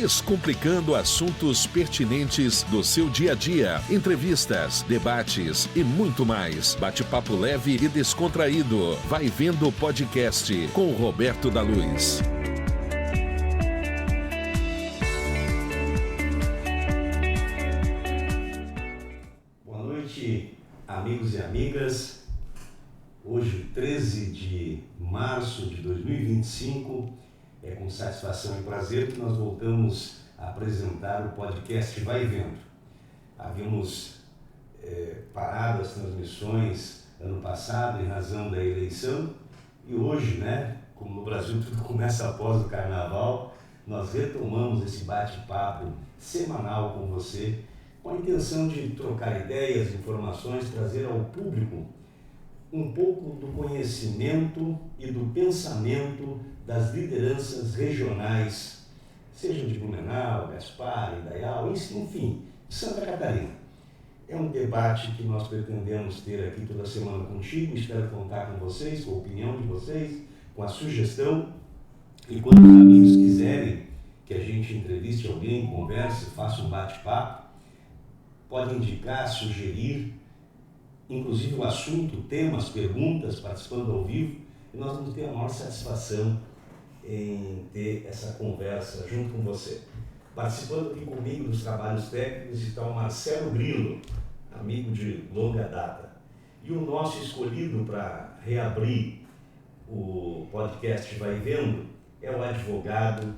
descomplicando assuntos pertinentes do seu dia a dia, entrevistas, debates e muito mais. Bate-papo leve e descontraído. Vai Vendo o podcast com Roberto da Luz. Boa noite, amigos e amigas. Hoje, 13 de março de 2025, é com satisfação e prazer que nós voltamos a apresentar o podcast Vai Vendo. Havíamos parado as transmissões ano passado em razão da eleição e hoje, como no Brasil tudo começa após o Carnaval, nós retomamos esse bate-papo semanal com você com a intenção de trocar ideias, informações, trazer ao público um pouco do conhecimento e do pensamento das lideranças regionais, seja de Blumenau, Gaspar, Indaial, enfim, de Santa Catarina. É um debate que nós pretendemos ter aqui toda semana contigo, espero contar com vocês, com a opinião de vocês, com a sugestão. E quando os amigos quiserem que a gente entreviste alguém, converse, faça um bate-papo, pode indicar, sugerir, inclusive o assunto, temas, perguntas, participando ao vivo, e nós vamos ter a maior satisfação em ter essa conversa junto com você. Participando aqui comigo dos trabalhos técnicos está o Marcelo Grilo, amigo de longa data. E o nosso escolhido para reabrir o podcast Vai Vendo é o advogado,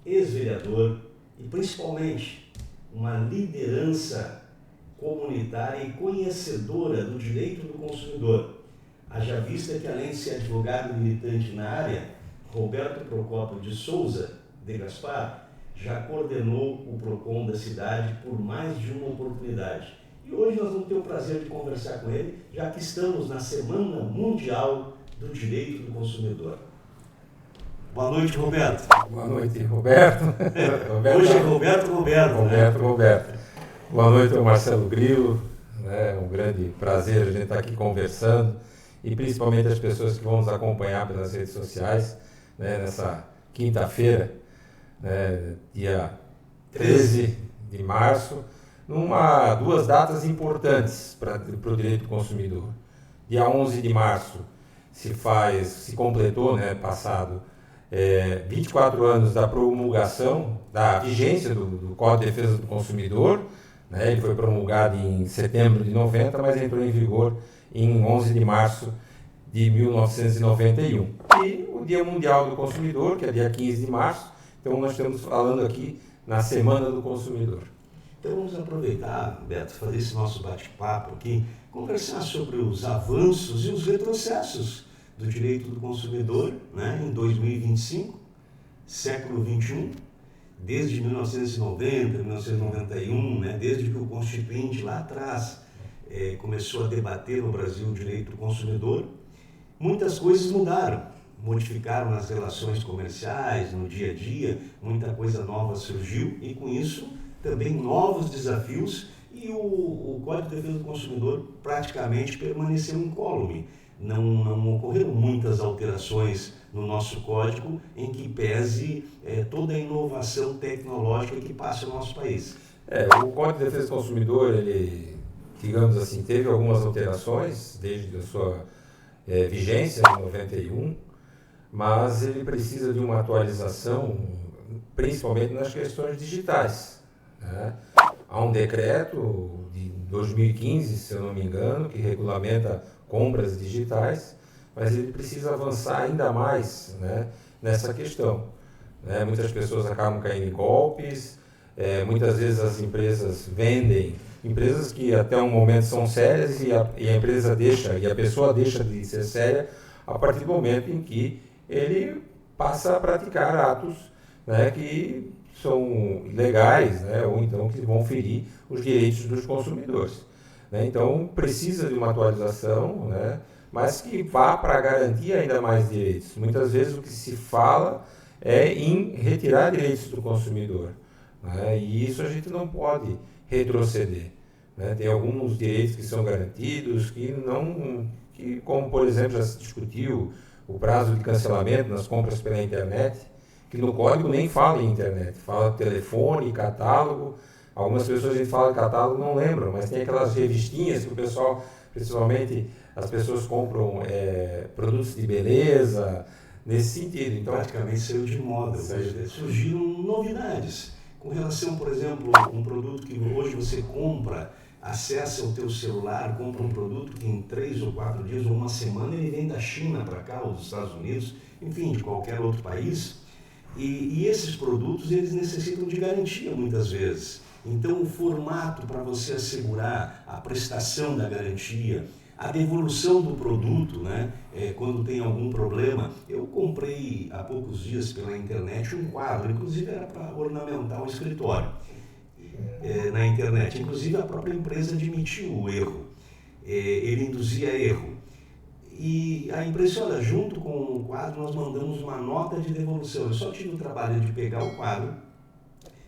ex-vereador e principalmente uma liderança comunitária e conhecedora do direito do consumidor. Haja vista que, além de ser advogado militante na área, Roberto Procópio de Souza, de Gaspar, já coordenou o PROCON da cidade por mais de uma oportunidade. E hoje nós vamos ter o prazer de conversar com ele, já que estamos na Semana Mundial do Direito do Consumidor. Boa noite, Roberto. Boa noite, Roberto. Hoje é Roberto. Boa noite, Marcelo Grilo. É um grande prazer a gente estar aqui conversando e principalmente as pessoas que vão nos acompanhar pelas redes sociais, nessa quinta-feira, dia 13 de março, duas datas importantes para o direito do consumidor. Dia 11 de março se completou, passado 24 anos da promulgação, da vigência do Código de Defesa do Consumidor. Ele foi promulgado em setembro de 90, mas entrou em vigor em 11 de março de 1991. E o Dia Mundial do Consumidor, que é dia 15 de março, então nós estamos falando aqui na Semana do Consumidor. Então vamos aproveitar, Beto, fazer esse nosso bate-papo aqui, conversar sobre os avanços e os retrocessos do direito do consumidor, em 2025, século XXI, desde 1990, 1991, desde que o Constituinte lá atrás começou a debater no Brasil o direito do consumidor, muitas coisas mudaram, modificaram nas relações comerciais, no dia a dia, muita coisa nova surgiu e com isso também novos desafios e o Código de Defesa do Consumidor praticamente permaneceu incólume. Não ocorreram muitas alterações no nosso código em que pese toda a inovação tecnológica que passa no nosso país. O Código de Defesa do Consumidor, ele, digamos assim, teve algumas alterações desde a sua vigência em 91, mas ele precisa de uma atualização, principalmente nas questões digitais. Há um decreto de 2015, se eu não me engano, que regulamenta compras digitais, mas ele precisa avançar ainda mais nessa questão. Muitas pessoas acabam caindo em golpes, muitas vezes as empresas vendem, empresas que até um momento são sérias e a empresa deixa, e a pessoa deixa de ser séria a partir do momento em que ele passa a praticar atos que são ilegais, ou então que vão ferir os direitos dos consumidores. Então, precisa de uma atualização, mas que vá para garantir ainda mais direitos. Muitas vezes o que se fala é em retirar direitos do consumidor, e isso a gente não pode retroceder. Tem alguns direitos que são garantidos, como por exemplo já se discutiu o prazo de cancelamento nas compras pela internet, que no código nem fala em internet, fala telefone, catálogo. Algumas pessoas a gente fala de catálogo não lembram, mas tem aquelas revistinhas que o pessoal, principalmente as pessoas compram produtos de beleza, nesse sentido. Então, praticamente saiu de moda, surgiram novidades. Com relação, por exemplo, um produto que hoje você compra, acessa o teu celular, compra um produto que em 3 ou 4 dias ou uma semana ele vem da China para cá, ou dos Estados Unidos, enfim, de qualquer outro país. E esses produtos, eles necessitam de garantia muitas vezes. Então, o formato para você assegurar a prestação da garantia, a devolução do produto, né? Quando tem algum problema. Eu comprei há poucos dias pela internet um quadro, inclusive era para ornamentar o escritório na internet. Inclusive a própria empresa admitiu o erro, ele induzia erro. E a empresa, olha, junto com o quadro nós mandamos uma nota de devolução. Eu só tive o trabalho de pegar o quadro,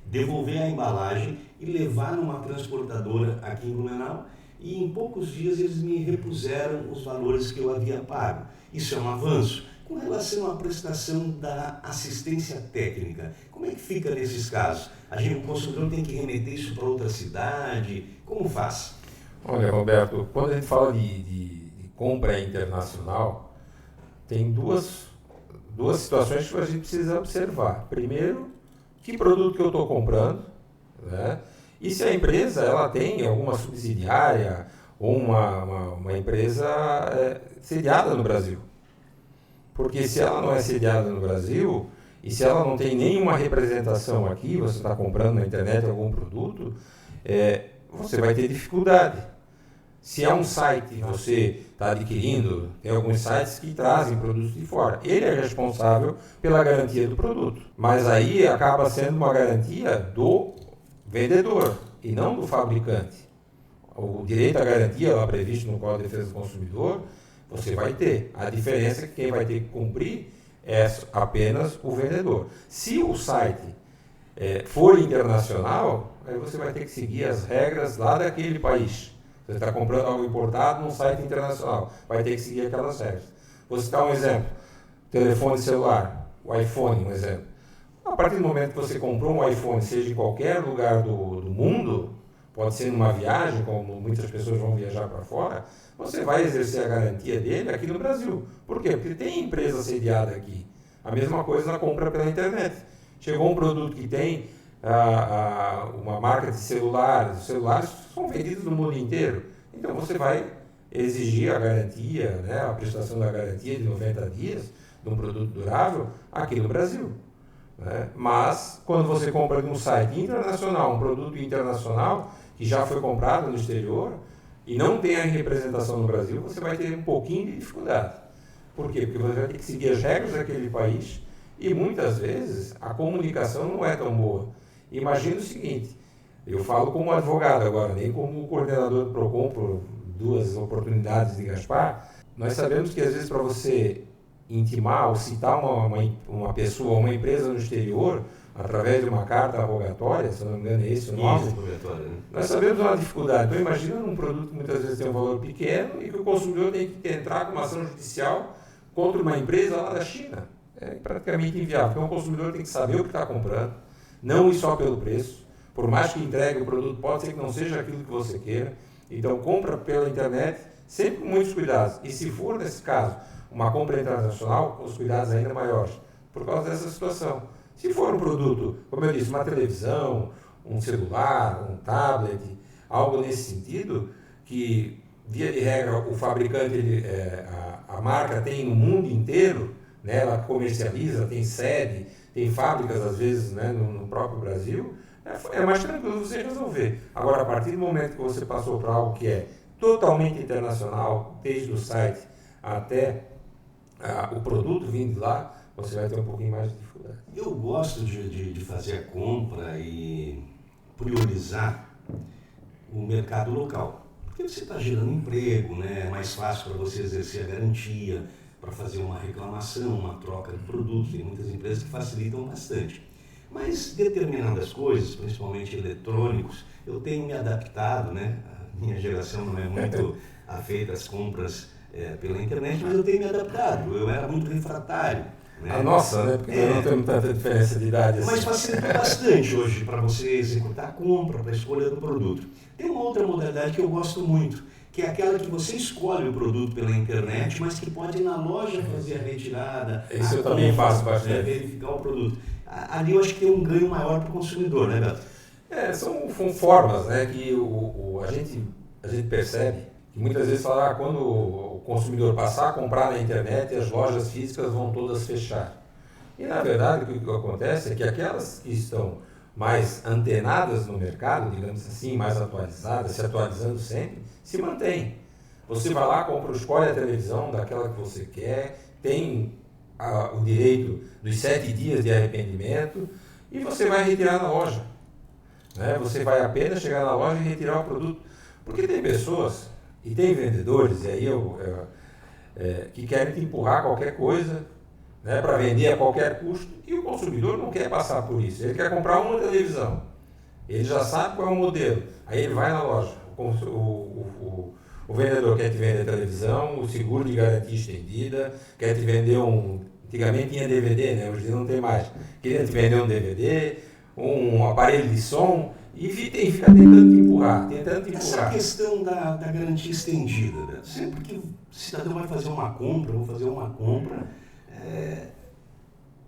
devolver a embalagem e levar numa transportadora aqui em Blumenau, e em poucos dias eles me repuseram os valores que eu havia pago. Isso é um avanço. Com relação à prestação da assistência técnica, como é que fica nesses casos? O consumidor tem que remeter isso para outra cidade? Como faz? Olha, Roberto, quando a gente fala de compra internacional, tem duas situações que a gente precisa observar. Primeiro, que produto que eu estou comprando, né? E se a empresa ela tem alguma subsidiária ou uma empresa sediada no Brasil. Porque se ela não é sediada no Brasil e se ela não tem nenhuma representação aqui, você está comprando na internet algum produto, você vai ter dificuldade. Se é um site que você está adquirindo, tem alguns sites que trazem produtos de fora. Ele é responsável pela garantia do produto. Mas aí acaba sendo uma garantia do vendedor e não do fabricante. O direito à garantia lá previsto no Código de Defesa do Consumidor, você vai ter. A diferença é que quem vai ter que cumprir é apenas o vendedor. Se o site for internacional, aí você vai ter que seguir as regras lá daquele país. Você está comprando algo importado num site internacional, vai ter que seguir aquelas regras. Vou citar um exemplo. Telefone celular, o iPhone, um exemplo. A partir do momento que você comprou um iPhone, seja em qualquer lugar do mundo, pode ser numa viagem, como muitas pessoas vão viajar para fora, você vai exercer a garantia dele aqui no Brasil. Por quê? Porque tem empresa sediada aqui. A mesma coisa na compra pela internet. Chegou um produto que tem uma marca de celulares, os celulares são vendidos no mundo inteiro, então você vai exigir a garantia, né, a prestação da garantia de 90 dias de um produto durável aqui no Brasil, né? Mas quando você compra de um site internacional, um produto internacional que já foi comprado no exterior e não tem a representação no Brasil, você vai ter um pouquinho de dificuldade. Por quê? Porque você vai ter que seguir as regras daquele país e muitas vezes a comunicação não é tão boa. Imagina o seguinte, eu falo como advogado agora, nem como coordenador do PROCON por 2 oportunidades de Gaspar. Nós sabemos que às vezes para você intimar ou citar uma pessoa, uma empresa no exterior, através de uma carta rogatória, se não me engano é esse o nome, nós sabemos uma dificuldade. Então imagina um produto que muitas vezes tem um valor pequeno e que o consumidor tem que entrar com uma ação judicial contra uma empresa lá da China. É praticamente inviável, porque o consumidor tem que saber o que está comprando, não ir só pelo preço, por mais que entregue o produto, pode ser que não seja aquilo que você queira. Então, compra pela internet, sempre com muitos cuidados. E se for, nesse caso, uma compra internacional, os cuidados ainda maiores, por causa dessa situação. Se for um produto, como eu disse, uma televisão, um celular, um tablet, algo nesse sentido, que, via de regra, o fabricante, a marca tem no mundo inteiro, né, ela comercializa, tem sede, tem fábricas, às vezes, né, no próprio Brasil, é mais tranquilo você resolver. Agora, a partir do momento que você passou para algo que é totalmente internacional, desde o site até o produto vindo lá, você vai ter um pouquinho mais de dificuldade. Eu gosto de fazer a compra e priorizar o mercado local, porque você está gerando emprego, né? É mais fácil para você exercer a garantia, para fazer uma reclamação, uma troca de produtos. Tem muitas empresas que facilitam bastante. Mas determinadas coisas, principalmente eletrônicos, eu tenho me adaptado, né? A minha geração não é muito afeita às compras pela internet, mas eu tenho me adaptado. Eu era muito refratário Né? A nossa, né? Porque nós não temos tanta diferença de idade assim. Mas facilita bastante hoje para você executar a compra, para a escolha do produto. Tem uma outra modalidade que eu gosto muito, que é aquela que você escolhe o produto pela internet, mas que pode ir na loja fazer a retirada. Isso eu também faço bastante. Verificar o produto. Ali eu acho que tem um ganho maior para o consumidor, né, Beto? São formas, né, que a gente percebe que muitas vezes fala, quando o consumidor passar a comprar na internet, as lojas físicas vão todas fechar. E na verdade o que acontece é que aquelas que estão mais antenadas no mercado, digamos assim, mais atualizadas, se atualizando sempre, se mantém. Você vai lá, escolhe a televisão daquela que você quer, tem o direito dos 7 dias de arrependimento e você vai retirar na loja. Né? Você vai apenas chegar na loja e retirar o produto. Porque tem pessoas e tem vendedores, e aí que querem te empurrar qualquer coisa, né, para vender a qualquer custo, e o consumidor não quer passar por isso. Ele quer comprar uma televisão. Ele já sabe qual é o modelo. Aí ele vai na loja. O vendedor quer te vender a televisão, o seguro de garantia estendida, quer te vender antigamente tinha DVD, né? Hoje não tem mais. Queria te vender um DVD, um aparelho de som, e fica tentando te empurrar. Essa questão da garantia estendida, né? Sempre que o cidadão vai fazer uma compra,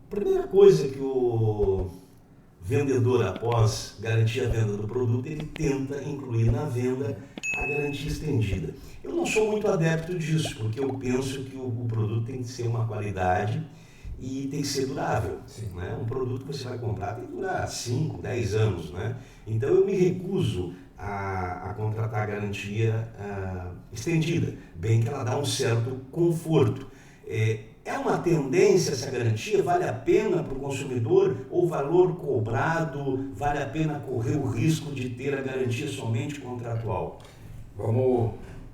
primeira coisa que o vendedor, após garantir a venda do produto, ele tenta incluir na venda a garantia estendida. Eu não sou muito adepto disso, porque eu penso que o produto tem que ser uma qualidade e tem que ser durável. Né? Um produto que você vai comprar tem que durar 5, 10 anos. Né? Então eu me recuso a contratar a garantia estendida, bem que ela dá um certo conforto. É uma tendência essa garantia? Vale a pena para o consumidor? O valor cobrado, vale a pena correr o risco de ter a garantia somente contratual?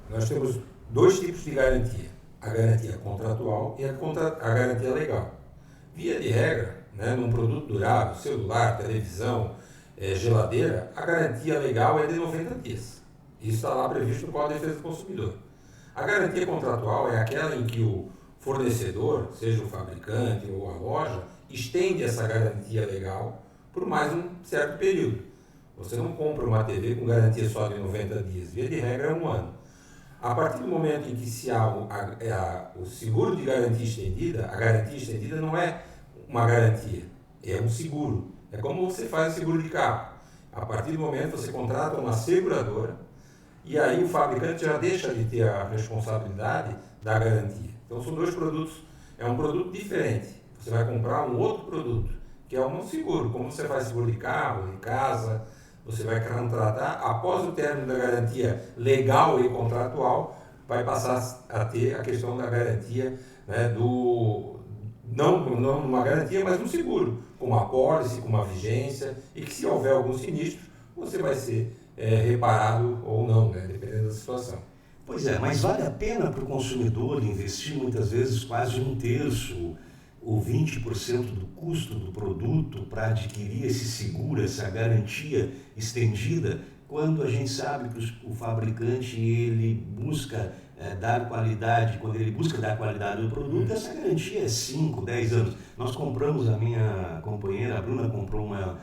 Nós temos 2 tipos de garantia. A garantia contratual e a garantia legal. Via de regra, né, num produto durável, celular, televisão, geladeira, a garantia legal é de 90 dias. Isso está lá previsto no Código de Defesa do Consumidor. A garantia contratual é aquela em que o fornecedor, seja o fabricante ou a loja, estende essa garantia legal por mais um certo período. Você não compra uma TV com garantia só de 90 dias, via de regra é 1 ano. A partir do momento em que se há o seguro de garantia estendida, a garantia estendida não é uma garantia, é um seguro. É como você faz o seguro de carro. A partir do momento você contrata uma seguradora e aí o fabricante já deixa de ter a responsabilidade da garantia. Então são 2 produtos, é um produto diferente. Você vai comprar um outro produto, que é um seguro, como você faz seguro de carro, de casa, você vai contratar, após o término da garantia legal e contratual, vai passar a ter a questão da garantia, né, não uma garantia, mas um seguro, com uma apólice, com uma vigência, e que se houver algum sinistro, você vai ser reparado ou não, né, dependendo da situação. Pois é, mas vale a pena para o consumidor investir muitas vezes quase 1/3 ou 20% do custo do produto para adquirir esse seguro, essa garantia estendida, quando a gente sabe que o fabricante ele busca dar qualidade, quando ele busca dar qualidade do produto, essa garantia é 5, 10 anos. Nós compramos, a minha companheira, a Bruna, comprou uma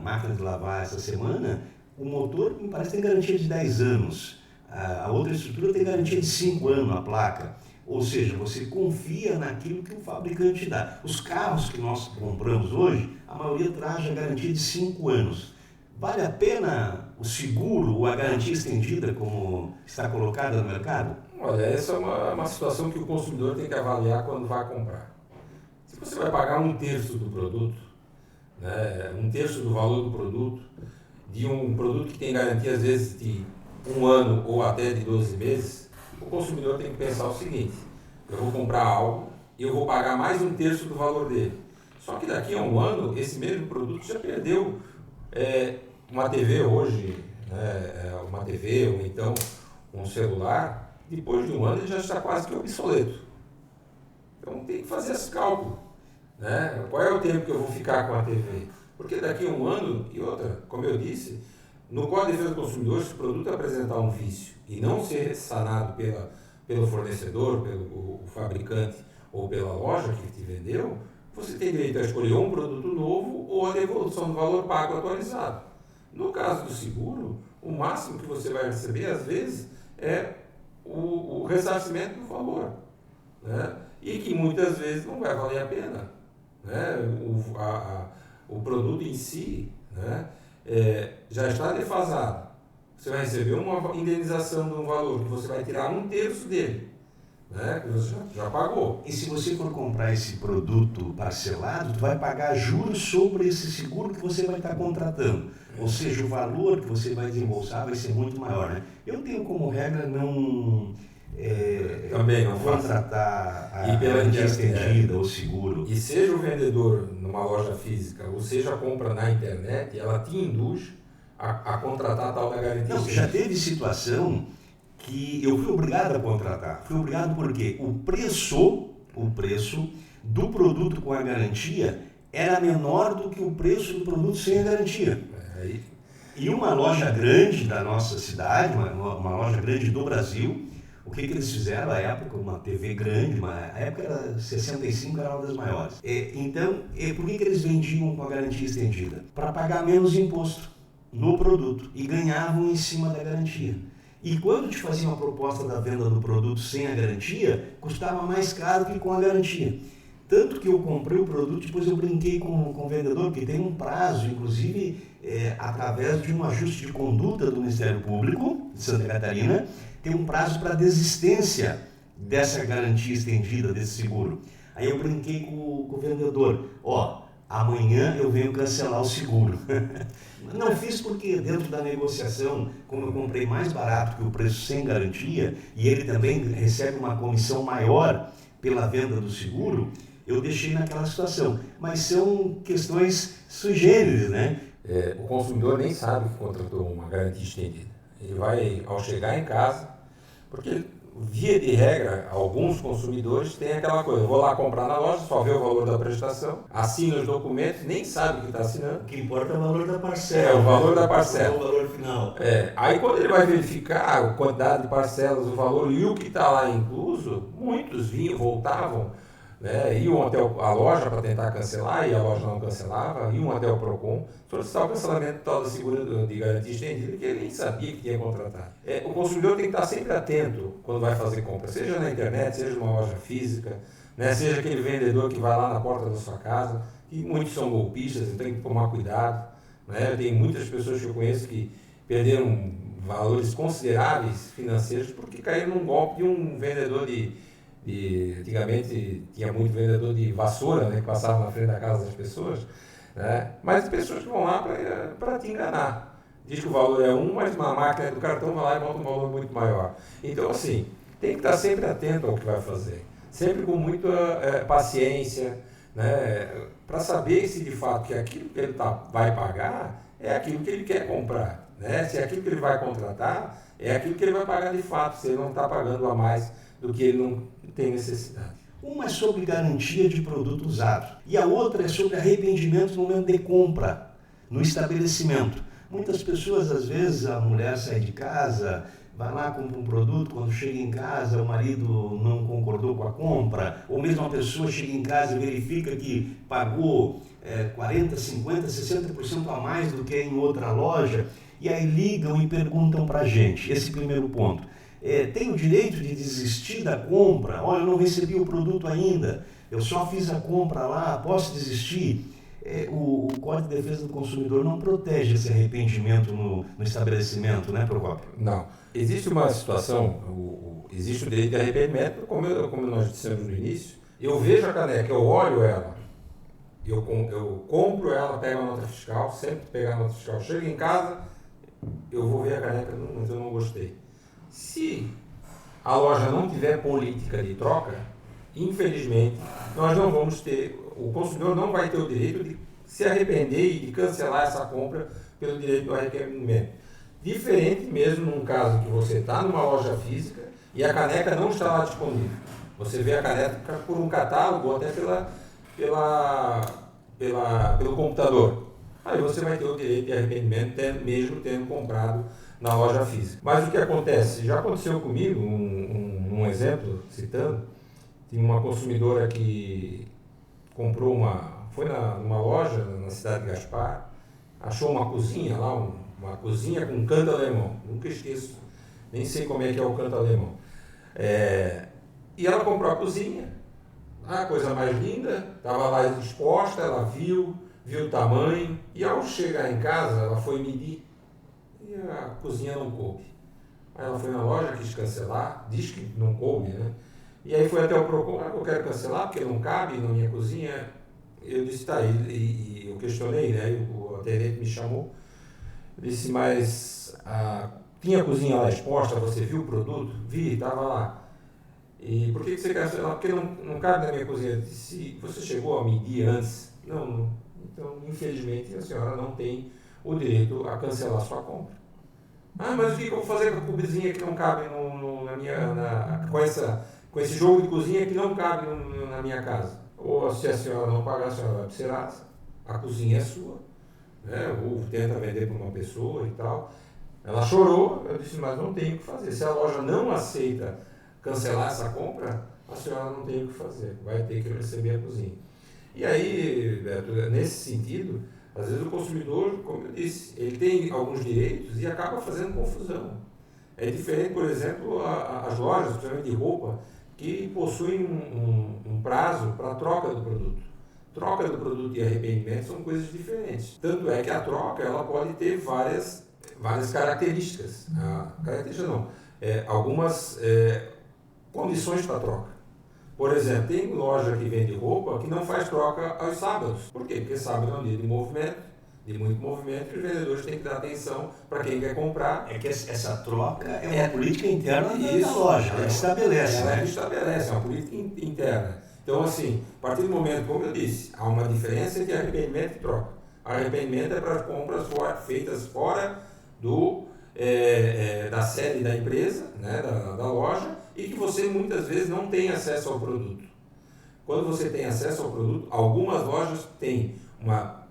máquina de lavar essa semana, o motor me parece que tem garantia de 10 anos. A outra estrutura tem garantia de 5 anos, a placa. Ou seja, você confia naquilo que o fabricante dá. Os carros que nós compramos hoje, a maioria traz a garantia de 5 anos. Vale a pena o seguro ou a garantia estendida, como está colocada no mercado? Olha, essa é uma situação que o consumidor tem que avaliar quando vai comprar. Se você vai pagar 1/3 do produto, né, 1/3 do valor do produto, de um produto que tem garantia às vezes de 1 ano ou até de 12 meses, o consumidor tem que pensar o seguinte: eu vou comprar algo e eu vou pagar mais 1/3 do valor dele. Só que daqui a 1 ano, esse mesmo produto já perdeu uma TV hoje, né, uma TV ou então um celular, depois de 1 ano ele já está quase que obsoleto. Então tem que fazer esse cálculo. Né? Qual é o tempo que eu vou ficar com a TV? Porque daqui a 1 ano, e outra, como eu disse, no Código de Defesa do Consumidor, se o produto apresentar um vício e não ser sanado pelo fornecedor, pelo fabricante ou pela loja que te vendeu, você tem direito a escolher um produto novo ou a devolução do valor pago atualizado. No caso do seguro, o máximo que você vai receber, às vezes, é o ressarcimento do valor, né? E que muitas vezes não vai valer a pena, né? O produto em si, né, já está defasado. Você vai receber uma indenização de um valor que você vai tirar 1/3 dele, né, que você já pagou. E se você for comprar esse produto parcelado, tu vai pagar juros sobre esse seguro que você vai estar contratando. Ou seja, o valor que você vai desembolsar vai ser muito maior, né? Eu tenho como regra não contratar a garantia estendida ou seguro. E seja o vendedor numa loja física, ou seja a compra na internet, ela te induz a contratar a tal da garantia estendida. Já teve situação que eu fui obrigado a contratar. Fui obrigado porque o preço do produto com a garantia era menor do que o preço do produto sem a garantia. E uma loja grande da nossa cidade, uma loja grande do Brasil, o que eles fizeram à época? Uma TV grande, na época era 65, era uma das maiores. Então, por que eles vendiam com a garantia estendida? Para pagar menos imposto no produto e ganhavam em cima da garantia. E quando te faziam a proposta da venda do produto sem a garantia, custava mais caro que com a garantia. Tanto que eu comprei o produto, depois eu brinquei com o vendedor, porque tem um prazo, inclusive através de um ajuste de conduta do Ministério Público de Santa Catarina, tem um prazo para desistência dessa garantia estendida, desse seguro. Aí eu brinquei com o vendedor, amanhã eu venho cancelar o seguro. Não fiz porque dentro da negociação, como eu comprei mais barato que o preço sem garantia, e ele também recebe uma comissão maior pela venda do seguro, eu deixei naquela situação. Mas são questões sui generis, né? O consumidor nem sabe que contratou uma garantia estendida. Ele vai, ao chegar em casa, porque via de regra, alguns consumidores têm aquela coisa, eu vou lá comprar na loja, só vê o valor da prestação, assina os documentos, nem sabe o que está assinando. O que importa é o valor da parcela. O valor da parcela. O valor final. Aí quando ele vai verificar a quantidade de parcelas, o valor e o que está lá incluso, muitos vinham, voltavam, né, iam até a loja para tentar cancelar e a loja não cancelava, iam até o PROCON, solicitar o cancelamento total da seguro de garantia estendida, que ele nem sabia que tinha contratado. O consumidor tem que estar sempre atento quando vai fazer compra, seja na internet, seja numa loja física, né, seja aquele vendedor que vai lá na porta da sua casa, e muitos são golpistas, então tem que tomar cuidado, né? Tem muitas pessoas que eu conheço que perderam valores consideráveis financeiros porque caíram num golpe de um vendedor antigamente tinha muito vendedor de vassoura, né, que passava na frente da casa das pessoas, né, mas pessoas que vão lá para te enganar. Diz que o valor é mas uma máquina do cartão vai lá e bota um valor muito maior. Então, assim, tem que estar sempre atento ao que vai fazer, sempre com muita paciência, né, para saber se de fato que aquilo que ele vai pagar é aquilo que ele quer comprar, né, se aquilo que ele vai contratar é aquilo que ele vai pagar de fato, se ele não está pagando a mais do que ele não tem necessidade. Uma é sobre garantia de produto usado e a outra é sobre arrependimento no momento de compra, no estabelecimento. Muitas pessoas, às vezes, a mulher sai de casa, vai lá, compra um produto, quando chega em casa o marido não concordou com a compra, ou mesmo a pessoa chega em casa e verifica que pagou 40%, 50%, 60% a mais do que em outra loja, e aí ligam e perguntam para a gente, esse primeiro ponto. Tem o direito de desistir da compra? Olha, eu não recebi o produto ainda, eu só fiz a compra lá, posso desistir? O Código de Defesa do Consumidor não protege esse arrependimento no estabelecimento, né, Procópio? Não. Existe uma situação, existe o direito de arrependimento, como nós dissemos no início. Eu vejo a caneca, eu olho ela, eu compro ela, pego a nota fiscal, sempre pegar a nota fiscal. Chego em casa, eu vou ver a caneca, mas eu não gostei. Se a loja não tiver política de troca, infelizmente, nós não vamos ter, o consumidor não vai ter o direito de se arrepender e de cancelar essa compra pelo direito do arrependimento. Diferente mesmo num caso que você está numa loja física e a caneca não está lá disponível. Você vê a caneca por um catálogo ou até pelo computador. Aí você vai ter o direito de arrependimento mesmo tendo comprado na loja física. Mas o que acontece? Já aconteceu comigo, um exemplo, citando, Tinha uma consumidora que comprou foi numa loja na cidade de Gaspar, achou uma cozinha lá, uma cozinha com canto alemão, nunca esqueço, nem sei como é que é o canto alemão. E ela comprou a cozinha, a coisa mais linda, estava lá exposta, ela viu o tamanho, e ao chegar em casa, ela foi medir, e a cozinha não coube. Aí ela foi na loja, quis cancelar, diz que não coube, né? E aí foi até o Procon, eu quero cancelar porque não cabe na minha cozinha. Eu disse, tá, e eu questionei, né? O atendente me chamou, disse, mas tinha a cozinha lá exposta, você viu o produto? Vi, estava lá. E por que você quer cancelar? Porque não cabe na minha cozinha. Eu disse, você chegou a medir antes? Não. Então, infelizmente, a senhora não tem o direito a cancelar sua compra. Mas o que eu vou fazer com a cozinha que não cabe com esse jogo de cozinha que não cabe na minha casa? Ou se a senhora não pagar, a senhora vai para o Serasa, a cozinha é sua, né? Ou tenta vender para uma pessoa e tal. Ela chorou, eu disse, mas não tem o que fazer. Se a loja não aceita cancelar essa compra, a senhora não tem o que fazer, vai ter que receber a cozinha. E aí, Beto, nesse sentido, às vezes o consumidor, como eu disse, ele tem alguns direitos e acaba fazendo confusão. É diferente, por exemplo, as lojas, principalmente de roupa, que possuem um prazo para a troca do produto. Troca do produto e arrependimento são coisas diferentes. Tanto é que a troca ela pode ter várias características. Características não, algumas condições para troca. Por exemplo, tem loja que vende roupa que não faz troca aos sábados. Por quê? Porque sábado é um dia de movimento, de muito movimento, e os vendedores têm que dar atenção para quem quer comprar. É que essa troca é uma política interna da loja, ela estabelece. Ela estabelece, é uma política interna. Então, assim, a partir do momento, como eu disse, há uma diferença entre arrependimento e troca. Arrependimento é para compras feitas fora da sede da empresa, né, da loja, e que você muitas vezes não tem acesso ao produto. Quando você tem acesso ao produto, algumas lojas têm uma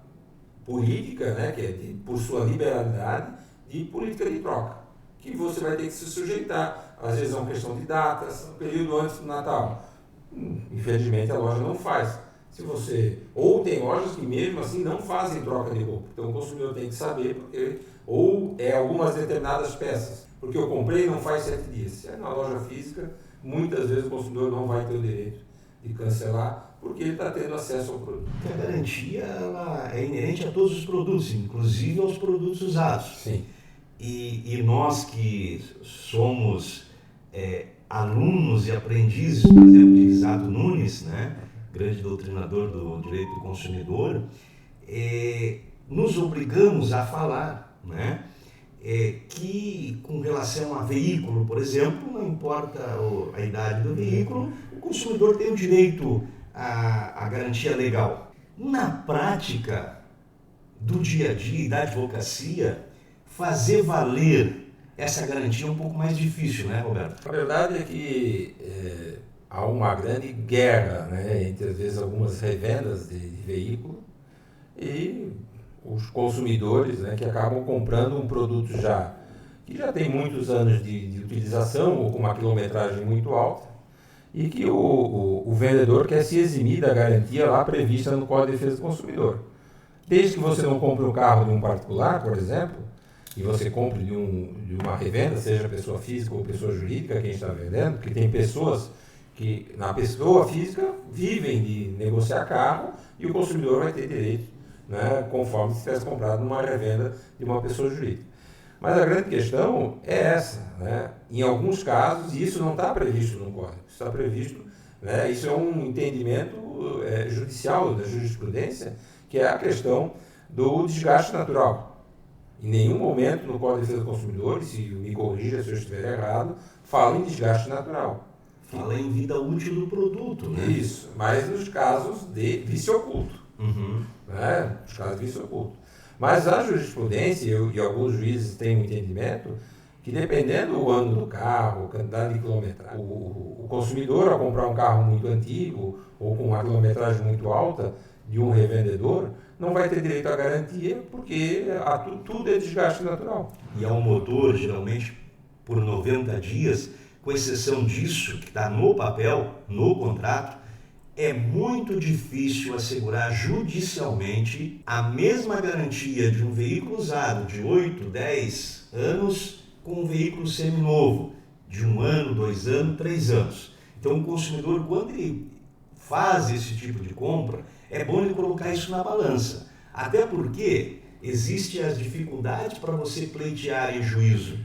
política, né, que é por sua liberalidade, de política de troca, que você vai ter que se sujeitar. Às vezes é uma questão de datas, um período antes do Natal. Infelizmente a loja não faz. Ou tem lojas que mesmo assim não fazem troca de roupa. Então o consumidor tem que saber, ou algumas determinadas peças. Porque eu comprei não faz 7 dias. Se é na loja física, muitas vezes o consumidor não vai ter o direito de cancelar, porque ele está tendo acesso ao produto. A garantia ela é inerente a todos os produtos, inclusive aos produtos usados. Sim. E nós que somos alunos e aprendizes, por exemplo, de Risato Nunes, né, grande doutrinador do direito do consumidor, nos obrigamos a falar, né, que com relação a veículo, por exemplo, não importa a idade do veículo, o consumidor tem o direito à garantia legal. Na prática do dia a dia e da advocacia, fazer valer essa garantia é um pouco mais difícil, né, Roberto? A verdade é que há uma grande guerra, né, entre, às vezes, algumas revendas de veículo e os consumidores, né, que acabam comprando um produto que já tem muitos anos de utilização ou com uma quilometragem muito alta e que o vendedor quer se eximir da garantia lá prevista no Código de Defesa do Consumidor. Desde que você não compre um carro de um particular, por exemplo, e você compre de uma revenda, seja pessoa física ou pessoa jurídica, quem está vendendo, porque tem pessoas que na pessoa física vivem de negociar carro e o consumidor vai ter direito, né, conforme se tivesse comprado numa revenda de uma pessoa jurídica. Mas a grande questão é essa, né? Em alguns casos, e isso não está previsto no Código, está previsto, né, isso é um entendimento judicial, da jurisprudência, que é a questão do desgaste natural. Em nenhum momento no Código de Defesa do Consumidor, e se me corrija se eu estiver errado, fala em desgaste natural. Fala em vida útil do produto, né? Isso, mas nos casos de vício oculto. Uhum. Né? Nos casos de vício oculto. Mas a jurisprudência, e alguns juízes têm um entendimento, que dependendo do ano do carro, quantidade de quilometragem, o consumidor, ao comprar um carro muito antigo ou com uma quilometragem muito alta de um revendedor, não vai ter direito à garantia, porque tudo é desgaste natural. E ao motor, geralmente, por 90 dias, com exceção disso, que está no papel, no contrato, é muito difícil assegurar judicialmente a mesma garantia de um veículo usado de 8, 10 anos com um veículo seminovo, de 1 ano, 2 anos, 3 anos. Então o consumidor, quando ele faz esse tipo de compra, é bom ele colocar isso na balança. Até porque existem as dificuldades para você pleitear em juízo.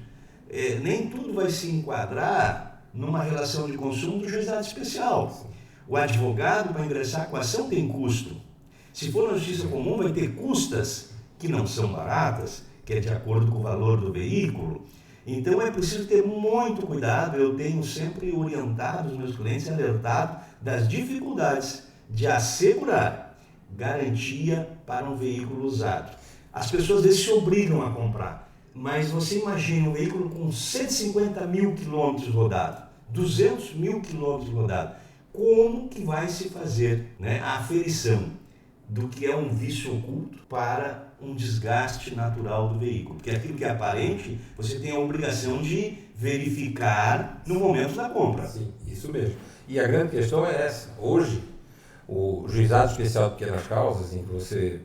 Nem tudo vai se enquadrar numa relação de consumo do juizado especial. O advogado, para ingressar com a ação, tem custo. Se for na justiça comum, vai ter custas que não são baratas, que é de acordo com o valor do veículo. Então é preciso ter muito cuidado. Eu tenho sempre orientado os meus clientes, alertado das dificuldades de assegurar garantia para um veículo usado. As pessoas às vezes se obrigam a comprar, mas você imagina um veículo com 150 mil quilômetros rodados, 200 mil quilômetros rodados, como que vai se fazer, né, a aferição do que é um vício oculto para um desgaste natural do veículo? Porque aquilo que é aparente, você tem a obrigação de verificar no momento da compra. Sim, isso mesmo. E a grande questão é essa. Hoje, o juizado especial de pequenas causas, em que você,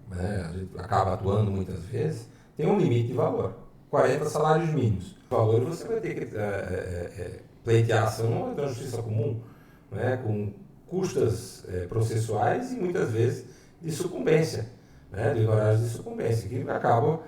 né, a gente acaba atuando muitas vezes, tem um limite de valor, 40 salários mínimos. O valor você vai ter que pleitear a ação na justiça comum, né, com custas processuais e muitas vezes de sucumbência, né, de honorários de sucumbência, que acabam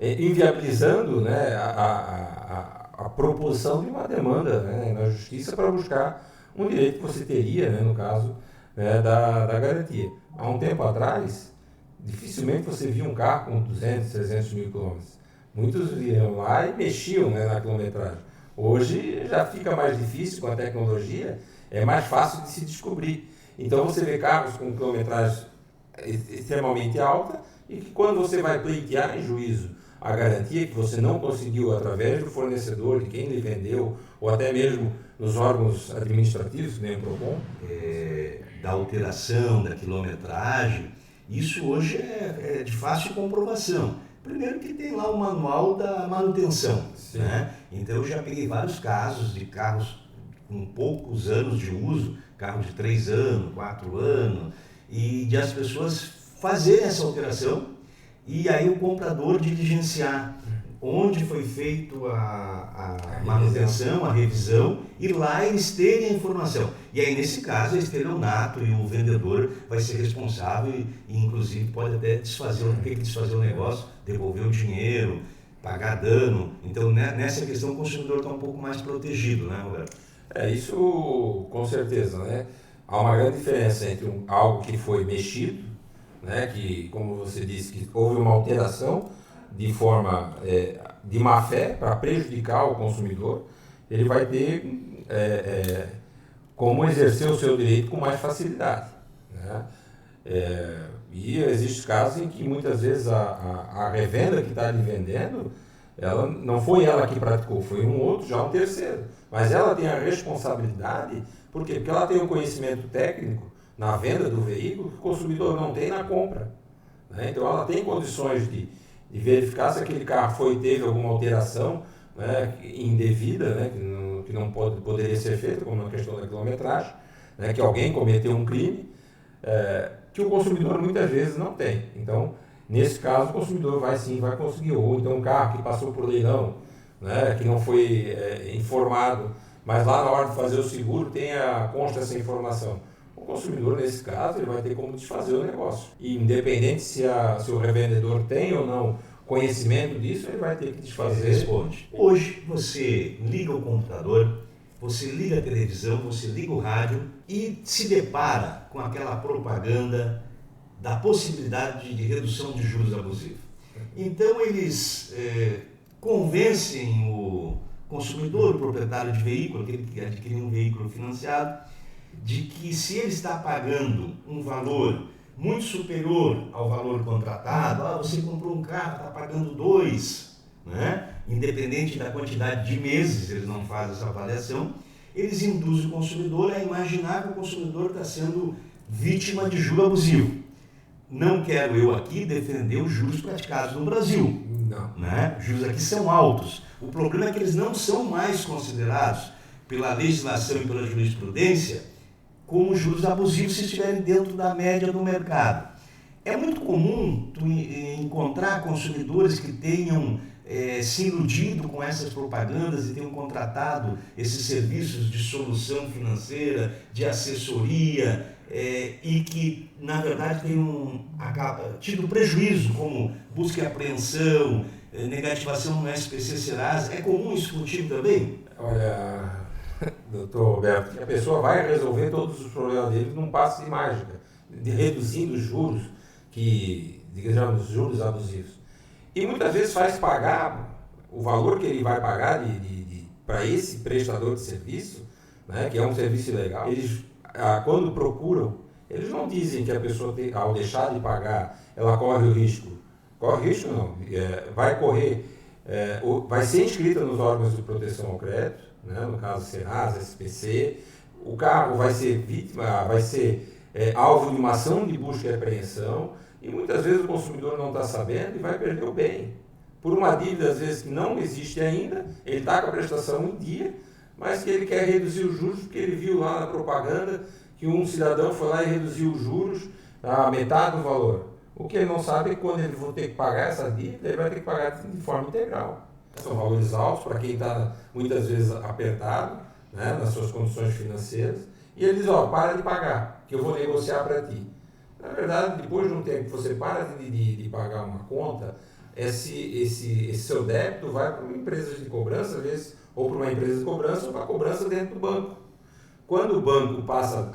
inviabilizando, né, a proposição de uma demanda, né, na justiça para buscar um direito que você teria, né, no caso, né, da garantia. Há um tempo atrás, dificilmente você via um carro com 200, 300 mil quilômetros. Muitos iam lá e mexiam, né, na quilometragem. Hoje já fica mais difícil com a tecnologia, é mais fácil de se descobrir. Então você vê carros com quilometragem extremamente alta e que quando você vai pleitear em juízo a garantia que você não conseguiu através do fornecedor, de quem lhe vendeu, ou até mesmo nos órgãos administrativos, nem o PROCON, da alteração da quilometragem, isso hoje é de fácil comprovação. Primeiro que tem lá o manual da manutenção, né? Então eu já peguei vários casos de carros com poucos anos de uso, carro de 3 anos, 4 anos, e de as pessoas fazerem essa alteração e aí o comprador diligenciar onde foi feito a manutenção, a revisão, e lá eles terem a informação. E aí, nesse caso, é estelionato e o vendedor vai ser responsável e inclusive, pode até desfazer o negócio, devolver o dinheiro, pagar dano. Então, nessa questão, o consumidor está um pouco mais protegido, né, Roberto? Isso com certeza, né? Há uma grande diferença entre algo que foi mexido, né, que, como você disse, que houve uma alteração de forma de má fé para prejudicar o consumidor, ele vai ter como exercer o seu direito com mais facilidade, né? E existem casos em que muitas vezes a revenda que está lhe vendendo, ela não foi ela que praticou, foi um outro, já um terceiro. Mas ela tem a responsabilidade, por quê? Porque ela tem um conhecimento técnico na venda do veículo que o consumidor não tem na compra, né? Então ela tem condições de verificar se aquele carro teve alguma alteração, né, indevida, né, que não poderia ser feita, como na questão da quilometragem, né, que alguém cometeu um crime, que o consumidor muitas vezes não tem. Então, nesse caso, o consumidor vai conseguir. Ou então um carro que passou por leilão, né, que não foi informado, mas lá na hora de fazer o seguro consta essa informação. O consumidor, nesse caso, ele vai ter como desfazer o negócio. E independente se o revendedor tem ou não conhecimento disso, ele vai ter que desfazer. Responde. Hoje, você liga o computador, você liga a televisão, você liga o rádio e se depara com aquela propaganda da possibilidade de redução de juros abusivos. Então, eles convencem o consumidor, o proprietário de veículo, aquele que adquiriu um veículo financiado, de que se ele está pagando um valor muito superior ao valor contratado, você comprou um carro, está pagando 2, né? Independente da quantidade de meses, eles não fazem essa avaliação, eles induzem o consumidor a imaginar que o consumidor está sendo vítima de juro abusivo. Não quero eu aqui defender os juros praticados no Brasil. Não. Né? Os juros aqui são altos. O problema é que eles não são mais considerados pela legislação e pela jurisprudência como juros abusivos se estiverem dentro da média do mercado. É muito comum tu encontrar consumidores que tenham se iludido com essas propagandas e tenham contratado esses serviços de solução financeira, de assessoria, e que, na verdade, tenham tido prejuízo, como busca e apreensão, negativação no SPC Serasa. É comum isso contigo também? Olha, doutor Roberto, a pessoa vai resolver todos os problemas dele num passe de mágica, reduzindo os juros, digamos, juros abusivos. E muitas vezes faz pagar o valor que ele vai pagar para esse prestador de serviço, né, que é um serviço ilegal. Eles, quando procuram, eles não dizem que a pessoa, ao deixar de pagar, ela corre o risco. Corre risco não, vai ser inscrita nos órgãos de proteção ao crédito, né, no caso Serasa, SPC, o carro vai ser vítima, vai ser alvo de uma ação de busca e apreensão, e muitas vezes o consumidor não está sabendo e vai perder o bem. Por uma dívida, às vezes, que não existe ainda, ele está com a prestação em dia, mas que ele quer reduzir os juros porque ele viu lá na propaganda que um cidadão foi lá e reduziu os juros a metade do valor. O que ele não sabe é que quando ele for ter que pagar essa dívida, ele vai ter que pagar de forma integral. São valores altos para quem está muitas vezes apertado, né, nas suas condições financeiras, e ele diz, para de pagar, que eu vou negociar para ti. Na verdade, depois de um tempo que você para de pagar uma conta, esse seu débito vai para uma empresa de cobrança, às vezes, ou para uma empresa de cobrança, ou para a cobrança dentro do banco. Quando o banco passa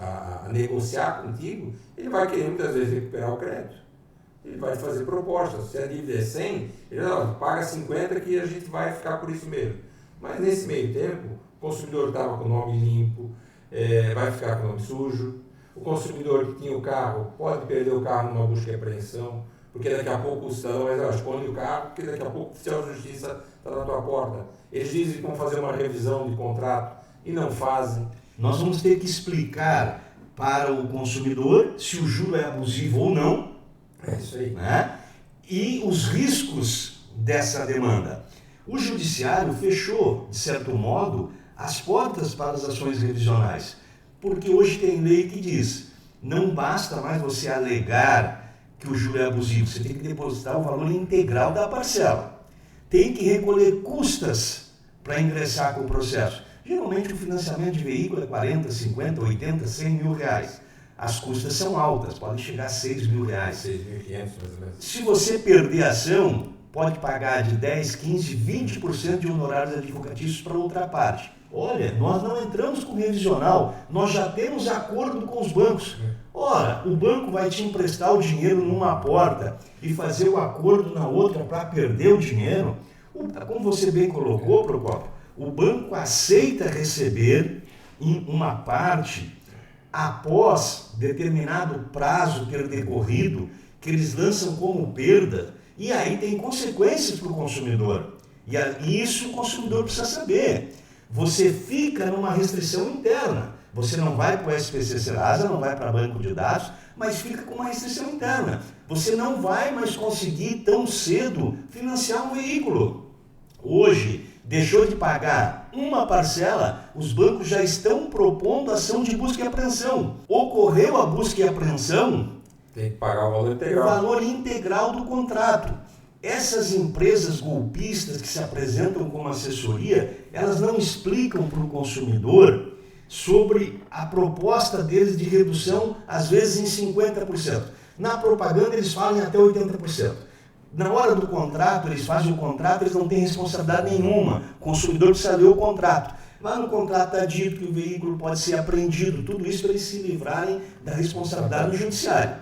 a negociar contigo, ele vai querer muitas vezes recuperar o crédito. Ele vai fazer propostas. Se a dívida é 100, ele paga 50 que a gente vai ficar por isso mesmo. Mas nesse meio tempo, o consumidor estava com o nome limpo, vai ficar com o nome sujo. O consumidor que tinha o carro pode perder o carro numa busca e apreensão, porque daqui a pouco o cidadão vai dizer, esconde o carro, porque daqui a pouco o oficial de justiça está na tua porta. Eles dizem que vão fazer uma revisão de contrato e não fazem. Nós vamos ter que explicar para o consumidor se o juro é abusivo ou não. É isso aí. Né? E os riscos dessa demanda. O judiciário fechou, de certo modo, as portas para as ações revisionais. Porque hoje tem lei que diz, não basta mais você alegar que o juro é abusivo, você tem que depositar o valor integral da parcela. Tem que recolher custas para ingressar com o processo. Geralmente o financiamento de veículo é 40, 50, 80, 100 mil reais. As custas são altas, podem chegar a 6 mil reais. 6.500 mais ou menos. Se você perder a ação, pode pagar de 10, 15, 20% de honorários advocatícios para outra parte. Olha, nós não entramos com revisional, nós já temos acordo com os bancos. Ora, o banco vai te emprestar o dinheiro numa porta e fazer o acordo na outra para perder o dinheiro? Como você bem colocou, Procópio, o banco aceita receber em uma parte após determinado prazo ter decorrido, que eles lançam como perda, e aí tem consequências para o consumidor. E isso o consumidor precisa saber. Você fica numa restrição interna. Você não vai para o SPC Serasa, não vai para banco de dados, mas fica com uma restrição interna. Você não vai mais conseguir tão cedo financiar um veículo. Hoje, deixou de pagar uma parcela, os bancos já estão propondo ação de busca e apreensão. Ocorreu a busca e apreensão, tem que pagar o valor integral. O valor integral do contrato. Essas empresas golpistas que se apresentam como assessoria, elas não explicam para o consumidor sobre a proposta deles de redução, às vezes em 50%. Na propaganda eles falam em até 80%. Na hora do contrato, eles fazem o contrato, eles não têm responsabilidade nenhuma. O consumidor precisa ler o contrato. Lá no contrato está dito que o veículo pode ser apreendido. Tudo isso para eles se livrarem da responsabilidade do judiciário.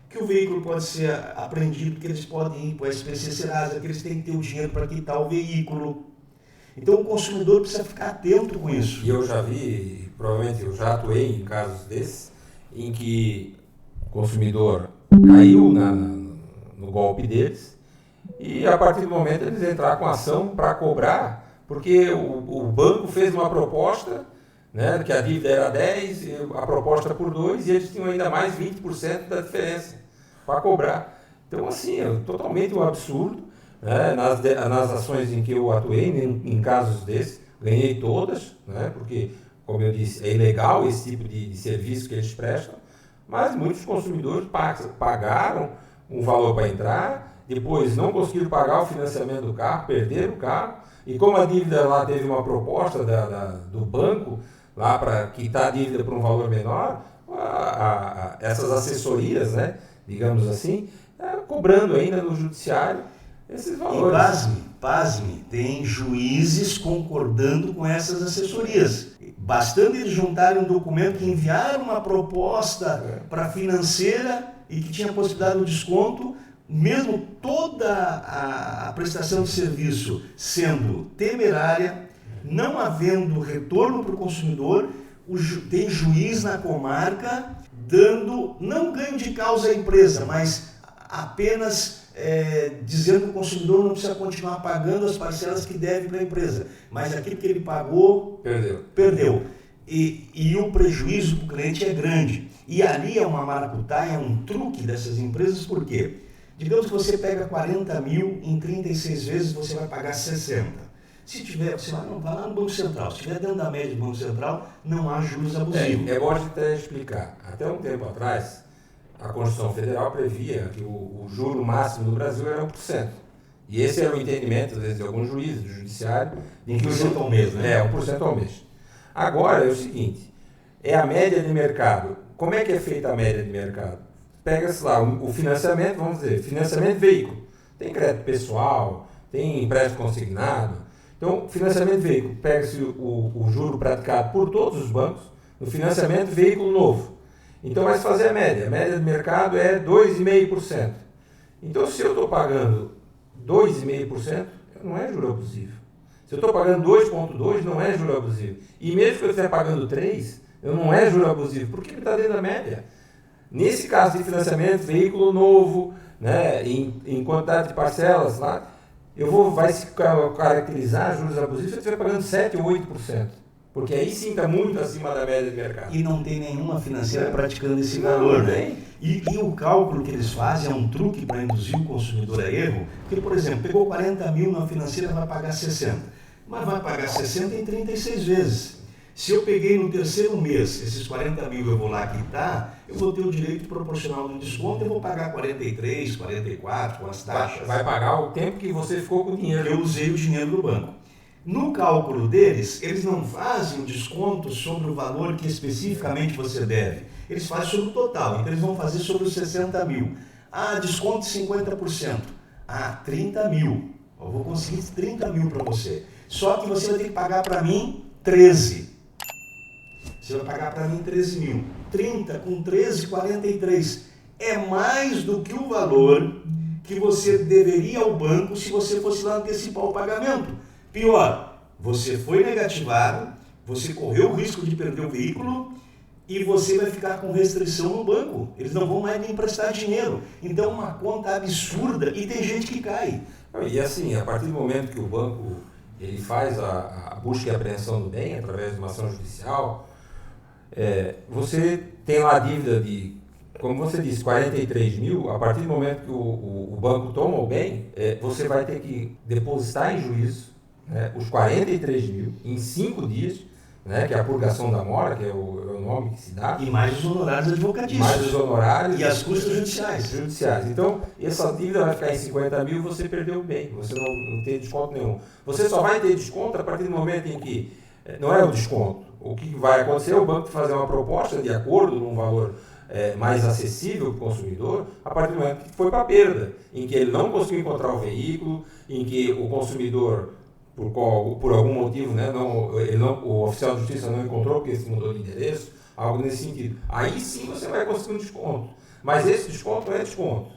Que o veículo pode ser apreendido, que eles podem ir para o SPC Serasa, que eles têm que ter o dinheiro para quitar o veículo. Então o consumidor precisa ficar atento com isso. E eu já vi, provavelmente eu já atuei em casos desses, em que o consumidor caiu no golpe deles, e a partir do momento eles entraram com ação para cobrar, porque o banco fez uma proposta, né, que a dívida era 10, a proposta por 2, e eles tinham ainda mais 20% da diferença para cobrar. Então, assim, é totalmente um absurdo. Né? Nas ações em que eu atuei, em casos desses, ganhei todas, né? Porque, como eu disse, é ilegal esse tipo de serviço que eles prestam, mas muitos consumidores pagaram um valor para entrar, depois não conseguiram pagar o financiamento do carro, perderam o carro, e como a dívida lá teve uma proposta do banco, lá para quitar a dívida por um valor menor, essas assessorias, né, digamos assim, cobrando ainda no judiciário esses valores. E pasme, tem juízes concordando com essas assessorias. Bastando eles juntarem um documento que enviaram uma proposta para a financeira e que tinha possibilidade de desconto, mesmo toda a prestação de serviço sendo temerária, não havendo retorno para o consumidor, tem juiz na comarca dando, não ganho de causa à empresa, mas apenas dizendo que o consumidor não precisa continuar pagando as parcelas que deve para a empresa, mas aquilo que ele pagou, perdeu. E o prejuízo para o cliente é grande. E ali é uma maracutaia, é um truque dessas empresas, por quê? Digamos que você pega 40 mil, em 36 vezes você vai pagar 60. Se tiver, você vai lá no Banco Central, se tiver dentro da média do Banco Central, não há juros abusivos. É bom até explicar. Até um tempo atrás, a Constituição Federal previa que o juro máximo no Brasil era 1%. E esse era o entendimento, às vezes, de alguns juízes do judiciário, de que 1% ao mês, né? 1% ao mês. Agora é o seguinte, é a média de mercado. Como é que é feita a média de mercado? Pega-se lá o financiamento, vamos dizer, financiamento de veículo. Tem crédito pessoal, tem empréstimo consignado. Então, financiamento de veículo, pega-se o juro praticado por todos os bancos no financiamento de veículo novo. Então, vai se fazer a média. A média de mercado é 2,5%. Então, se eu estou pagando 2,5%, não é juro abusivo. Se eu estou pagando 2,2%, não é juro abusivo. E mesmo que eu esteja pagando 3%, não é juro abusivo, porque está dentro da média. Nesse caso de financiamento, veículo novo, né, em quantidade de parcelas, lá, vai se caracterizar juros abusivos se eu estiver pagando 7% ou 8%. Porque aí sim está muito acima da média de mercado. E não tem nenhuma financeira praticando esse valor, né? E o cálculo que eles fazem é um truque para induzir o consumidor a erro, porque, por exemplo, pegou 40 mil na financeira, vai pagar 60. Mas vai pagar 60 em 36 vezes. Se eu peguei no terceiro mês, esses 40 mil eu vou lá quitar, eu vou ter o direito proporcional do desconto, eu vou pagar 43, 44 com as taxas. Vai pagar o tempo que você ficou com o dinheiro. Eu usei o dinheiro do banco. No cálculo deles, eles não fazem o desconto sobre o valor que especificamente você deve. Eles fazem sobre o total. Então, eles vão fazer sobre os 60 mil. Desconto de 50%. 30 mil. Eu vou conseguir 30 mil para você. Só que você vai ter que pagar para mim 13. Você vai pagar para mim 13 mil. 30 com 13, 43. É mais do que o valor que você deveria ao banco se você fosse lá antecipar o pagamento. Pior, você foi negativado, você correu o risco de perder o veículo e você vai ficar com restrição no banco. Eles não vão mais nem emprestar dinheiro. Então, uma conta absurda e tem gente que cai. E assim, a partir do momento que o banco ele faz a busca e apreensão do bem através de uma ação judicial, você tem lá a dívida de, como você disse, 43 mil. A partir do momento que o banco toma o bem, você vai ter que depositar em juízo, né, os 43 mil em 5 dias, né, que é a purgação da mora, que é o nome que se dá. E mais os honorários advocatícios. Mais os honorários. E as custas judiciais. Então, essa dívida vai ficar em 50 mil, você perdeu o bem, você não tem desconto nenhum. Você só vai ter desconto a partir do momento em que, não é o desconto, o que vai acontecer é o banco fazer uma proposta de acordo num valor mais acessível para o consumidor, a partir do momento que foi para a perda, em que ele não conseguiu encontrar o veículo, em que o consumidor, por algum motivo, né, o oficial de justiça não encontrou porque se mudou de endereço, algo nesse sentido. Aí sim você vai conseguir um desconto. Mas esse desconto não é desconto.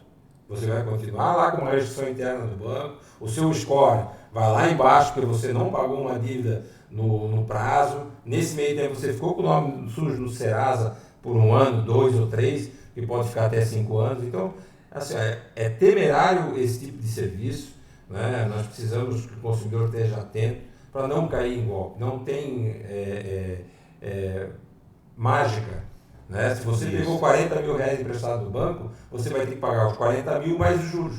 Você vai continuar lá com uma restrição interna do banco, o seu score vai lá embaixo porque você não pagou uma dívida no prazo. Nesse meio tempo você ficou com o nome sujo no Serasa por 1 ano, 2 ou 3, que pode ficar até 5 anos. Então, assim, é temerário esse tipo de serviço. Né? Nós precisamos que o consumidor esteja atento para não cair em golpe. Não tem mágica. Né? Se você pegou 40 mil reais emprestado do banco, você vai ter que pagar os 40 mil mais os juros.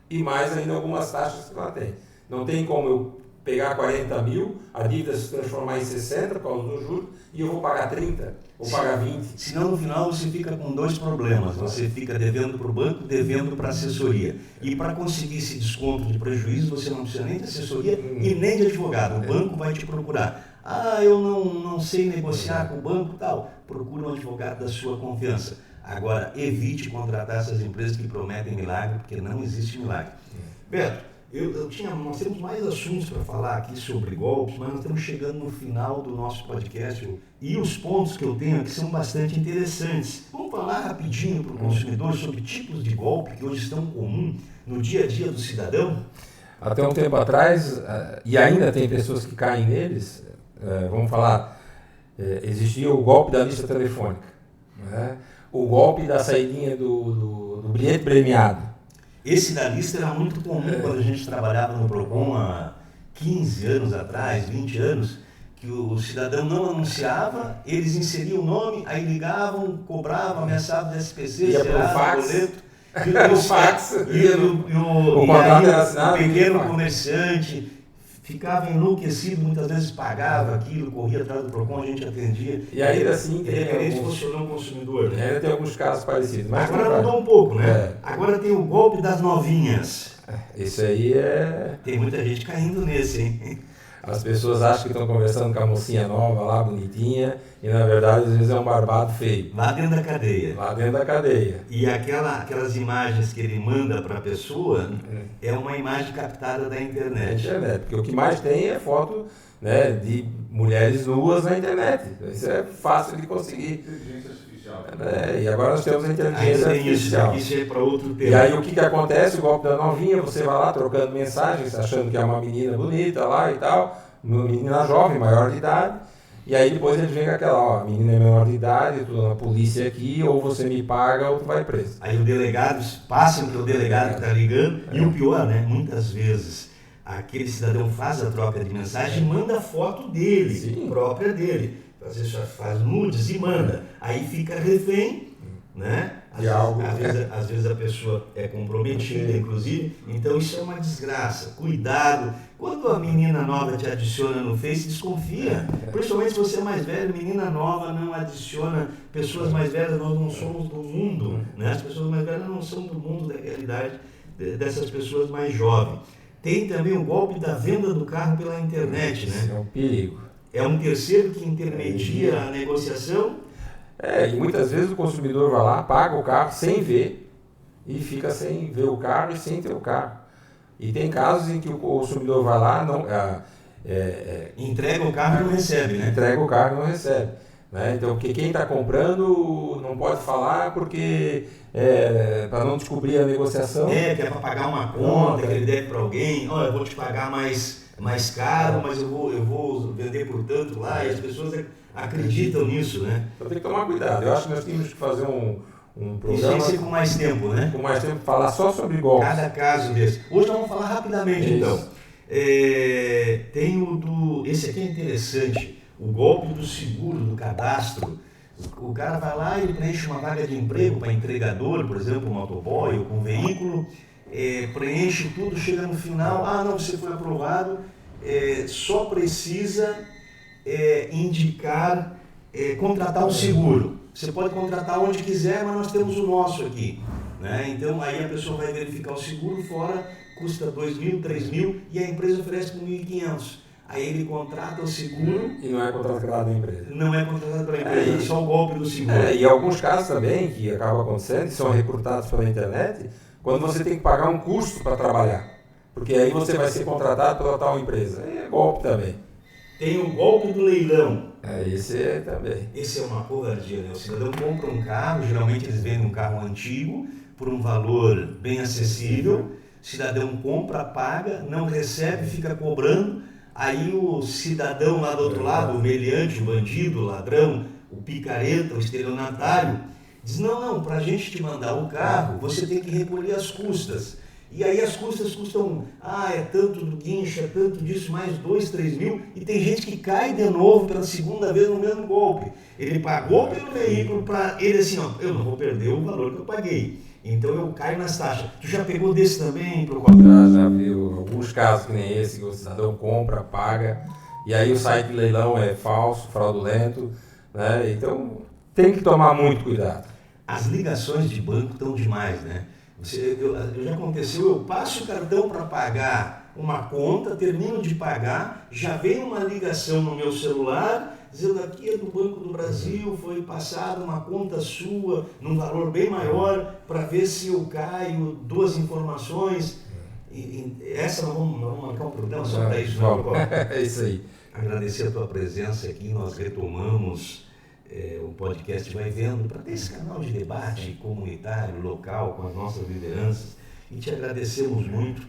E mais ainda algumas taxas que ela tem. Não tem como eu pegar 40 mil, a dívida se transformar em 60 por causa do juros, e eu vou pagar 30, vou pagar 20. Senão, no final, você fica com dois problemas. Você fica devendo para o banco, devendo para a assessoria. E para conseguir esse desconto de prejuízo, você não precisa nem de assessoria e nem de advogado. O banco vai te procurar. Ah, eu não sei negociar com o banco e tal. Procura um advogado da sua confiança. Agora, evite contratar essas empresas que prometem milagre, porque não existe milagre. Beto, nós temos mais assuntos para falar aqui sobre golpes, mas nós estamos chegando no final do nosso podcast e os pontos que eu tenho aqui são bastante interessantes. Vamos falar rapidinho para o consumidor sobre tipos de golpe que hoje estão comuns no dia a dia do cidadão? Até um tempo atrás, e ainda tem pessoas que caem neles, vamos falar, existia o golpe da lista telefônica, né? O golpe da saidinha do bilhete premiado. Esse da lista era muito comum quando a gente trabalhava no Procon há 15 anos atrás, 20 anos, que o cidadão não anunciava, eles inseriam o nome, aí ligavam, cobravam, ameaçavam de SPC, geravam boleto. O fax. O pequeno comerciante ficava enlouquecido, muitas vezes pagava aquilo, corria atrás do Procon, a gente atendia. E ainda assim, independente se fosse ou não consumidor. Né? Ainda tem alguns casos parecidos. Mas agora mudou um pouco, né? Agora tem o golpe das novinhas. Isso aí Tem muita gente caindo nesse, hein? As pessoas acham que estão conversando com a mocinha nova lá, bonitinha, e na verdade às vezes é um barbado feio. Lá dentro da cadeia. Lá dentro da cadeia. E aquelas imagens que ele manda para a pessoa é uma imagem captada da internet. Porque o que mais tem é foto, né, de mulheres nuas na internet. Isso é fácil de conseguir. Inteligência artificial. E agora nós temos a inteligência artificial. Isso é para outro tema. E aí o que acontece? O golpe da novinha, você vai lá trocando mensagens, achando que é uma menina bonita lá e tal, uma menina jovem, maior de idade, e aí depois ele vem com aquela, a menina é menor de idade, estou na polícia aqui, ou você me paga ou tu vai preso. Aí o delegado, passa para o delegado que está ligando, e o pior, né, muitas vezes, aquele cidadão faz a troca de mensagem e manda a foto dele, Sim. própria dele. Às vezes faz nudes e manda. Aí fica refém, né? Às vezes a pessoa é comprometida, inclusive. Então isso é uma desgraça. Cuidado. Quando a menina nova te adiciona no Face, desconfia. Principalmente se você é mais velho, menina nova não adiciona pessoas mais velhas, nós não somos do mundo. Né? As pessoas mais velhas não são do mundo, da realidade dessas pessoas mais jovens. Tem também o golpe da venda do carro pela internet, né? Isso é um perigo. É um terceiro que intermedia a negociação? E muitas vezes o consumidor vai lá, paga o carro sem ver e fica sem ver o carro e sem ter o carro. E tem casos em que o consumidor vai lá, entrega o carro e não recebe, né? Entrega o carro e não recebe. Né? Então, porque quem está comprando não pode falar porque para não descobrir a negociação. Que é para pagar uma conta que ele deve para alguém. Olha, eu vou te pagar mais caro, mas eu vou vender por tanto lá, e as pessoas acreditam nisso, né? Então tem que tomar cuidado. Eu acho que nós temos que fazer um programa... Isso tem que ser com mais tempo, né? Com mais tempo, falar só sobre golpes. Cada caso desse. Hoje nós vamos falar rapidamente, então. Tem esse aqui é interessante, o golpe do seguro, do cadastro. O cara vai lá e preenche uma vaga de emprego para entregador, por exemplo, um motoboy ou com um veículo, preenche tudo, chega no final, não, você foi aprovado, só precisa indicar, contratar um seguro. Você pode contratar onde quiser, mas nós temos o nosso aqui. Né? Então aí a pessoa vai verificar o seguro, fora custa 2.000, 3.000 e a empresa oferece por 1.500. Aí ele contrata o seguro... E não é contratado pela empresa. Não é contratado pela empresa, é só o golpe do seguro. E alguns casos também, que acabam acontecendo, que são recrutados pela internet, quando você tem que pagar um custo para trabalhar. Porque aí você vai ser contratado pela tal empresa. É golpe também. Tem o golpe do leilão. Esse também. Esse é uma covardia, né? O cidadão compra um carro, geralmente eles vendem um carro antigo, por um valor bem acessível. O cidadão compra, paga, não recebe, fica cobrando. Aí o cidadão lá do outro lado, o meliante, o bandido, o ladrão, o picareta, o estelionatário, diz, não, para a gente te mandar o carro, você tem que recolher as custas. E aí as custas custam, é tanto do guincho, é tanto disso, mais 2, 3 mil, e tem gente que cai de novo pela segunda vez no mesmo golpe. Ele pagou pelo veículo para ele assim, eu não vou perder o valor que eu paguei. Então eu caio nas taxas. Tu já pegou desse também, Já viu alguns casos que nem esse, que o cidadão compra, paga, e aí o site de leilão é falso, fraudulento, né? Então tem que tomar muito cuidado. As ligações de banco estão demais, né? Já aconteceu, eu passo o cartão para pagar uma conta, termino de pagar, já vem uma ligação no meu celular dizendo aqui é do Banco do Brasil, foi passada uma conta sua num valor bem maior para ver se eu caio, 2 informações. Essa nós vamos marcar um programa só para isso, não? É isso aí. Agradecer a tua presença aqui, nós retomamos o podcast Vai Vendo para ter esse canal de debate comunitário, local, com as nossas lideranças, e te agradecemos muito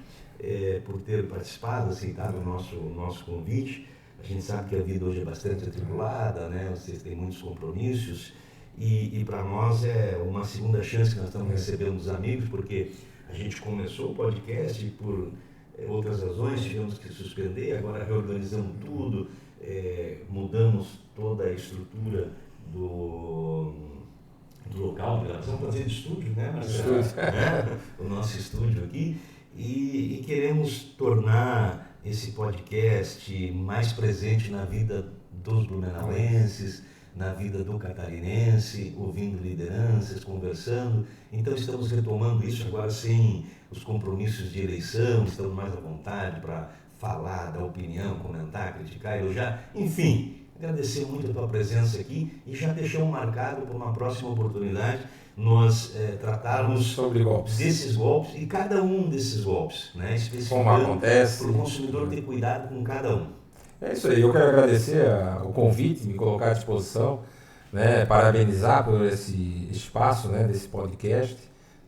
por ter participado, aceitado o nosso convite. A gente sabe que a vida hoje é bastante atribulada, né? Vocês têm muitos compromissos e para nós é uma segunda chance que nós estamos recebendo dos amigos, porque a gente começou o podcast e por outras razões tivemos que suspender, agora reorganizamos tudo, mudamos toda a estrutura do local de gravação, para fazer de estúdio, né, Marcelo? O nosso estúdio aqui, e queremos tornar esse podcast mais presente na vida dos blumenauenses, na vida do catarinense, ouvindo lideranças, conversando. Então estamos retomando isso agora sem os compromissos de eleição, estamos mais à vontade para falar, dar opinião, comentar, criticar, elogiar, enfim. Agradecer muito a tua presença aqui e já deixamos marcado para uma próxima oportunidade nós tratarmos sobre golpes. Desses golpes e cada um desses golpes, né? Como acontece. Para o consumidor ter cuidado com cada um. É isso aí, eu quero agradecer o convite, me colocar à disposição, né? Parabenizar por esse espaço, né? Desse podcast,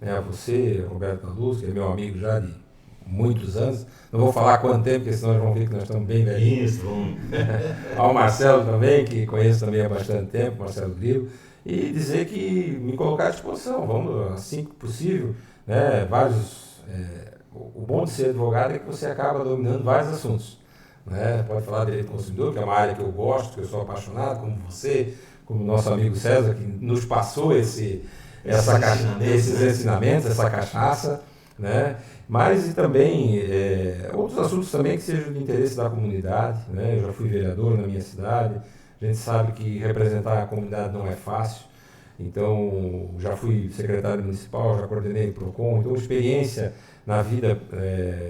né? A você, Roberto Luz, que é meu amigo já de muitos anos, não vou falar quanto tempo, porque senão eles vão ver que nós estamos bem velhinhos. Ao Marcelo também, que conheço também há bastante tempo, Marcelo Grilo, e dizer que me colocar à disposição, vamos assim que possível, né? O bom de ser advogado é que você acaba dominando vários assuntos, né? Pode falar de direito do consumidor, que é uma área que eu gosto, que eu sou apaixonado, como você, como nosso amigo César, que nos passou esses ensinamentos, essa cachaça, né? Mas e também outros assuntos também que sejam de interesse da comunidade, né? Eu já fui vereador na minha cidade, a gente sabe que representar a comunidade não é fácil, então já fui secretário municipal, já coordenei o PROCON, então experiência na vida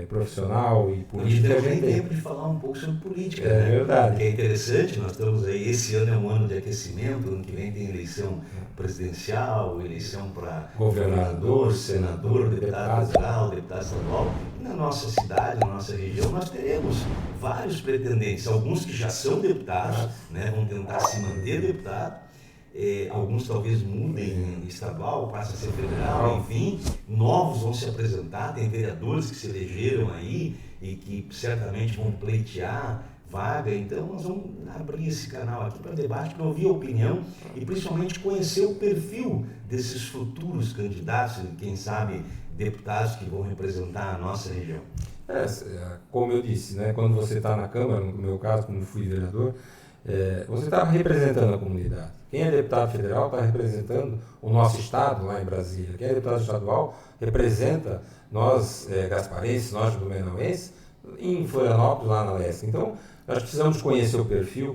profissional e política. A gente tem tempo de falar um pouco sobre política, né? É verdade. Que é interessante, nós estamos aí, esse ano é um ano de aquecimento, ano que vem tem eleição presidencial, eleição para governador, senador, deputado federal, deputado estadual. E na nossa cidade, na nossa região, nós teremos vários pretendentes, alguns que já são deputados, né, vão tentar se manter deputado. Alguns talvez mudem estadual, passem a ser federal, enfim, novos vão se apresentar, tem vereadores que se elegeram aí e que certamente vão pleitear vaga, então nós vamos abrir esse canal aqui para debate, para ouvir a opinião e principalmente conhecer o perfil desses futuros candidatos, quem sabe deputados que vão representar a nossa região. Como eu disse, né, quando você está na Câmara, no meu caso, como fui vereador, você está representando a comunidade. Quem é deputado federal está representando o nosso estado lá em Brasília. Quem é deputado estadual representa nós gasparenses, nós blumenauenses, em Florianópolis, lá na Leste. Então, nós precisamos conhecer o perfil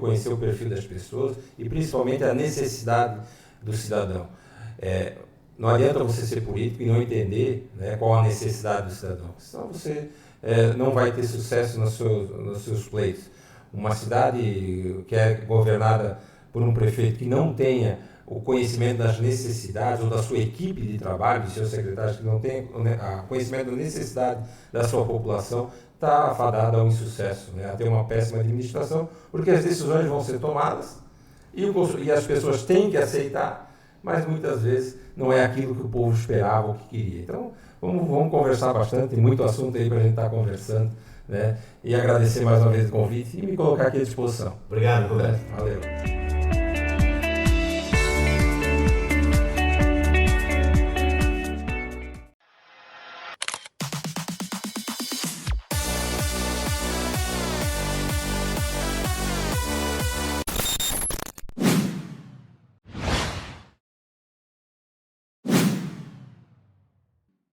das pessoas e principalmente a necessidade do cidadão. Não adianta você ser político e não entender, né, qual a necessidade do cidadão. Senão você não vai ter sucesso nos seus pleitos. Uma cidade que é governada por um prefeito que não tenha o conhecimento das necessidades ou da sua equipe de trabalho, de seus secretários que não tenham conhecimento da necessidade da sua população, está afadada ao insucesso, né? A ter uma péssima administração, porque as decisões vão ser tomadas e as pessoas têm que aceitar, mas muitas vezes não é aquilo que o povo esperava ou que queria. Então, vamos conversar bastante, tem muito assunto aí para a gente estar conversando, né? E agradecer mais uma vez o convite e me colocar aqui à disposição. Obrigado, Roberto. Valeu.